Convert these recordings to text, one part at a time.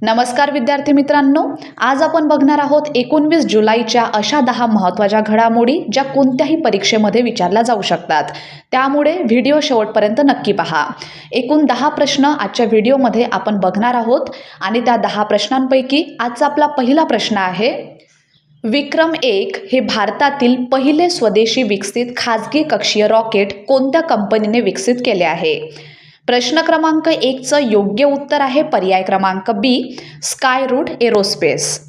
नमस्कार विद्यार्थी मित्रांनो, आज आपण बघणार आहोत 19 जुलैच्या अशा 10 महत्त्वाच्या घडामोडी ज्या कोणत्याही परीक्षेमध्ये विचारल्या जाऊ शकतात। त्यामुळे व्हिडिओ शेवटपर्यंत नक्की पहा। एकूण 10 प्रश्न आजच्या व्हिडिओमध्ये आपण बघणार आहोत आणि त्या 10 प्रश्नांपैकी आजचा आपला पहिला प्रश्न आहे, विक्रम 1 हे भारतातील पहिले स्वदेशी विकसित खाजगी कक्षीय रॉकेट कोणत्या कंपनीने विकसित केले आहे? प्रश्न क्रमांक 1चं योग्य उत्तर आहे पर्याय क्रमांक बी, स्कायरूट एरोस्पेस।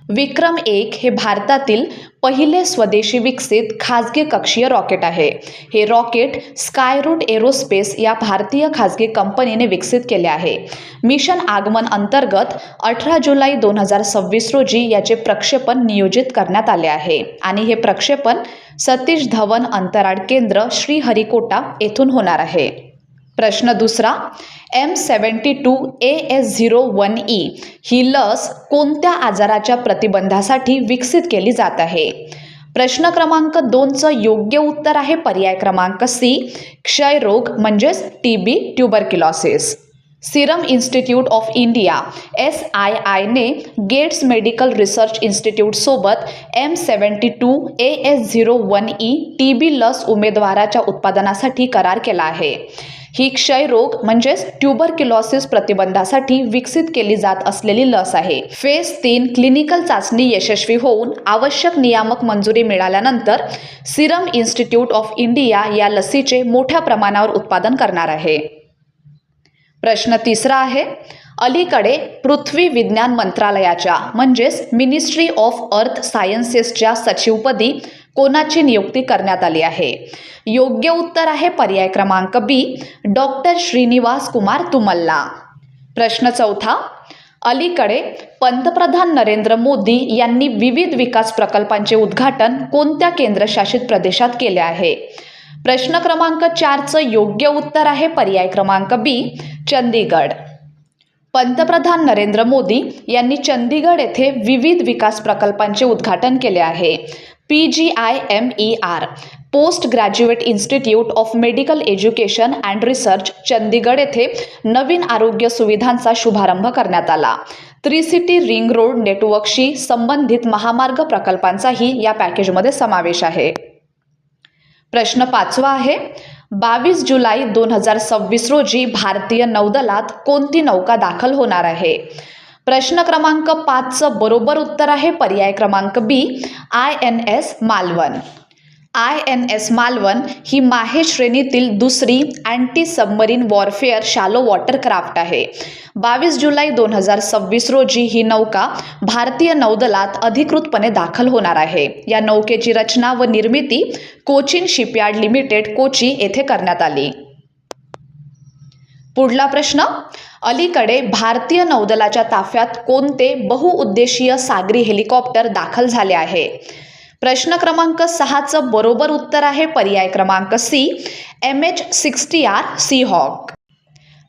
विक्रम 1 हे भारतातील पहिले स्वदेशी विकसित खाजगी कक्षीय रॉकेट आहे। हे रॉकेट स्कायरूट एरोस्पेस या भारतीय खाजगी कंपनीने विकसित केले आहे। मिशन आगमन अंतर्गत 18 जुलै 2026 रोजी याचे प्रक्षेपण नियोजित करण्यात आले आहे आणि हे प्रक्षेपण सतीश धवन अंतराळ केंद्र श्रीहरिकोटा येथून होणार आहे। प्रश्न दुसरा, M72AS01E ही लस कोणत्या आजाराच्या प्रतिबंधासाठी विकसित केली जात आहे? प्रश्न क्रमांक 2चं योग्य उत्तर आहे पर्याय क्रमांक सी, क्षयरोग म्हणजेच TB tuberculosis. Serum institute of India SII ने गेट्स मेडिकल रिसर्च इन्स्टिट्यूट सोबत M72AS01E TB लस उमेदवाराच्या उत्पादनासाठी करार केला आहे। ही क्षयरोग म्हणजेच ट्युबरक्युलोसिस प्रतिबंधासाठी विकसित केली जात असलेली लस आहे। फेज 3 क्लिनिकल चाचणी यशस्वी होऊन आवश्यक नियामक मंजुरी मिळाल्यानंतर सिरम इन्स्टिट्यूट ऑफ इंडिया या लसीचे मोठ्या प्रमाणावर उत्पादन करणार आहे। प्रश्न तिसरा आहे, अलीकडे पृथ्वी विज्ञान मंत्रालयाच्या म्हणजेच मिनिस्ट्री ऑफ अर्थ सायन्सेसच्या सचिवपदी कोणाची नियुक्ती करण्यात आली आहे? योग्य उत्तर आहे पर्याय क्रमांक बी, डॉक्टर श्रीनिवास कुमार तुमल्ला। प्रश्न चौथा, अलीकडे पंतप्रधान नरेंद्र मोदी यांनी विविध विकास प्रकल्पांचे उद्घाटन कोणत्या केंद्रशासित प्रदेशात केले आहे? प्रश्न क्रमांक 4चं योग्य उत्तर आहे पर्याय क्रमांक बी, चंदीगड। पंतप्रधान नरेंद्र मोदी यांनी चंदीगड येथे विविध विकास प्रकल्पांचे उद्घाटन केले आहे। PGIMER post graduate institute of medical education and research Chandigarh येथे नवीन आरोग्य सुविधांचा शुभारंभ करण्यात आला। त्रिसिटी रिंग रोड नेटवर्कशी संबंधित महामार्ग प्रकल्पांचाही या पॅकेजमध्ये समावेश आहे। प्रश्न 5वा आहे, 22 जुलै 2026 रोजी भारतीय नौदलात कोणती नौका दाखल होणार आहे? प्रश्न क्रमांक 5चं बरोबर उत्तर आहे पर्याय क्रमांक बी, INS मालवण। INS मालवण ही माहे श्रेणीतील दुसरी anti submarine warfare shallow water craft आहे। 22 जुलै 2026 रोजी ही नौका भारतीय नौदलात अधिकृतपणे दाखल होणार आहे। या नौकेची रचना व निर्मिती कोचिन शिपयार्ड लिमिटेड कोची येथे करण्यात आली। पुढला प्रश्न, अलीकडे भारतीय नौदलाच्या ताफ्यात कोणते बहुउद्देशीय सागरी हेलिकॉप्टर दाखल झाले आहे? प्रश्न क्रमांक 6चं बरोबर उत्तर आहे पर्याय क्रमांक सी, MH-60R सीहॉक।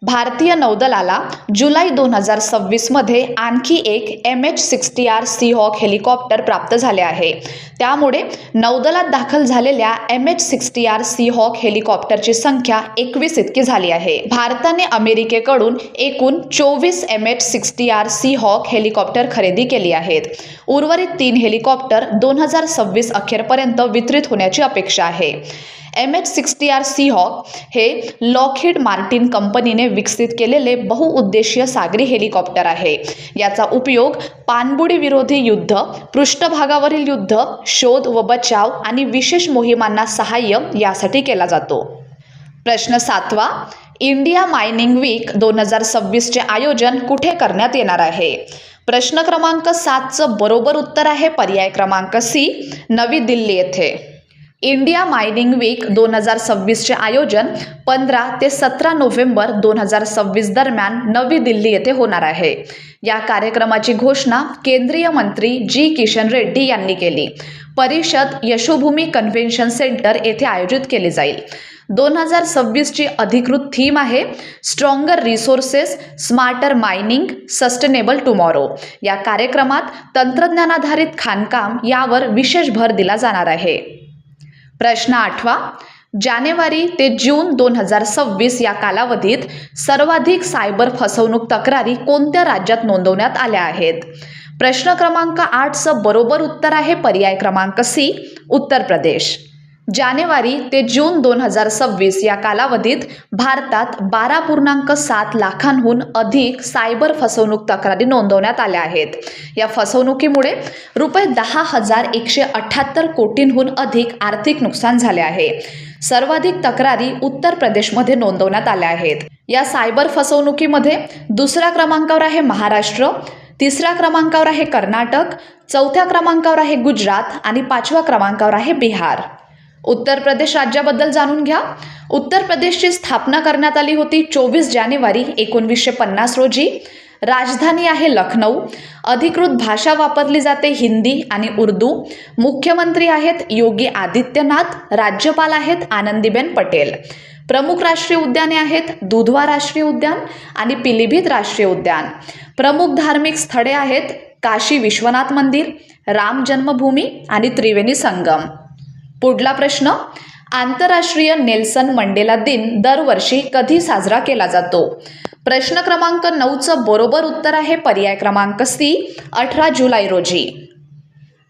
भारतीय नौदलाला जुलै 2026 मध्ये आणखी एक MH-60R सीहॉक हेलिकॉप्टर प्राप्त झाले आहे। त्यामुळे नौदलात दाखल झालेल्या MH-60R सीहॉक हेलिकॉप्टरची संख्या 21 इतकी झाली आहे। भारताने अमेरिकेकडून एकूण 24 MH-60R सीहॉक हेलिकॉप्टर खरेदी केली आहेत। उर्वरित 3 हेलिकॉप्टर 2026 अखेरपर्यंत वितरित होण्याची अपेक्षा आहे। MH-60R सीहॉक हे लॉकहीड मार्टिन कंपनीने विकसित केलेले बहुउद्देशीय सागरी हेलिकॉप्टर आहे। याचा उपयोग पाणबुडी विरोधी युद्ध, पृष्ठभागावरील युद्ध, शोध व बचाव आणि विशेष मोहिमांना सहाय्य यासाठी केला जातो। प्रश्न 7वा, इंडिया मायनिंग वीक 2026चे आयोजन कुठे करण्यात येणार आहे? प्रश्न क्रमांक 7चं बरोबर उत्तर आहे पर्याय क्रमांक सी, नवी दिल्ली येथे। इंडिया मायनिंग वीक 2026चे आयोजन 15 ते 17 नोव्हेंबर 2026 दरम्यान नवी दिल्ली येथे होणार आहे। या कार्यक्रमाची घोषणा केंद्रीय मंत्री जी किशन रेड्डी यांनी केली। परिषद यशोभूमी कन्व्हेन्शन सेंटर येथे आयोजित केली जाईल। 2026ची अधिकृत थीम आहे stronger resources, smarter mining, sustainable tomorrow. या कार्यक्रमात तंत्रज्ञानाधारित खाणकाम यावर विशेष भर दिला जाणार आहे। प्रश्न 8वा, जानेवारी ते जून 2026 या कालावधीत सर्वाधिक सायबर फसवणूक तक्रारी कोणत्या राज्यात नोंदवण्यात आल्या आहेत? प्रश्न क्रमांक 8चं बरोबर उत्तर आहे पर्याय क्रमांक सी, उत्तर प्रदेश. जानेवारी ते जून 2026 या कालावधीत भारतात 12.7 लाखांहून अधिक सायबर फसवणूक तक्रारी नोंदवण्यात आल्या आहेत. या फसवणुकीमुळे रुपये 10,178 कोटींहून अधिक आर्थिक नुकसान झाले आहे. सर्वाधिक तक्रारी उत्तर प्रदेशमध्ये नोंदवण्यात आल्या आहेत. या सायबर फसवणुकीमध्ये दुसऱ्या क्रमांकावर आहे महाराष्ट्र, तिसऱ्या क्रमांकावर आहे कर्नाटक, चौथ्या क्रमांकावर आहे गुजरात आणि 5व्या क्रमांकावर आहे बिहार. उत्तर प्रदेश राज्याबद्दल जाणून घ्या. उत्तर प्रदेशची स्थापना करण्यात आली होती 24 जानेवारी 1950 रोजी. राजधानी आहे लखनौ. अधिकृत भाषा वापरली जाते हिंदी आणि उर्दू. मुख्यमंत्री आहेत योगी आदित्यनाथ. राज्यपाल आहेत आनंदीबेन पटेल. प्रमुख राष्ट्रीय उद्याने आहेत दुधवा राष्ट्रीय उद्यान आणि पिलीभीत राष्ट्रीय उद्यान. प्रमुख धार्मिक स्थळे आहेत काशी विश्वनाथ मंदिर, राम जन्मभूमी आणि त्रिवेणी संगम. पुढला प्रश्न, आंतरराष्ट्रीय नेल्सन मंडेला दिन दरवर्षी कधी साजरा केला जातो? प्रश्न क्रमांक 9चं बरोबर उत्तर आहे पर्याय क्रमांक सी, 18 जुलै रोजी.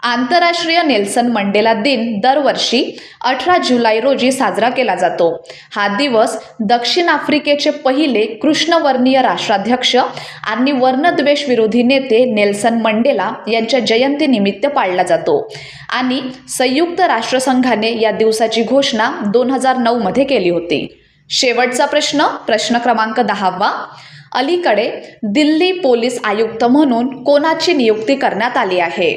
आंतरराष्ट्रीय नेल्सन मंडेला दिन दरवर्षी 18 जुलै रोजी साजरा केला जातो. हा दिवस दक्षिण आफ्रिकेचे पहिले कृष्णवर्णीय राष्ट्राध्यक्ष आणि वर्णद्वेष विरोधी नेते नेल्सन मंडेला यांच्या जयंतीनिमित्त पाळला जातो आणि संयुक्त राष्ट्रसंघाने या दिवसाची घोषणा 2009 मध्ये केली होती. शेवटचा प्रश्न, प्रश्न क्रमांक 10वा. अलीकडे दिल्ली पोलीस आयुक्त म्हणून कोणाची नियुक्ती करण्यात आली आहे?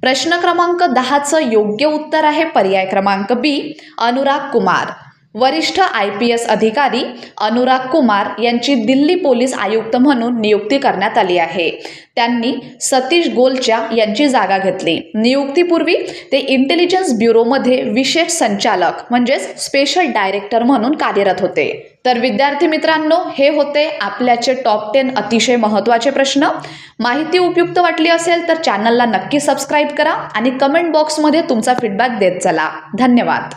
प्रश्न क्रमांक 10चं योग्य उत्तर आहे पर्याय क्रमांक बी, अनुराग कुमार. वरिष्ठ IPS अधिकारी अनुराग कुमार यांची दिल्ली पोलीस आयुक्त म्हणून नियुक्ती करण्यात आली आहे. त्यांनी सतीश गोलचा यांची जागा घेतली. नियुक्तीपूर्वी ते इंटेलिजन्स ब्युरोमध्ये विशेष संचालक म्हणजेच स्पेशल डायरेक्टर म्हणून कार्यरत होते. तर विद्यार्थी मित्रांनो, हे होते आपल्याचे टॉप 10 अतिशय महत्त्वाचे प्रश्न. माहिती उपयुक्त वाटली असेल तर चॅनलला नक्की सबस्क्राईब करा आणि कमेंट बॉक्समध्ये तुमचा फीडबॅक देत चला. धन्यवाद.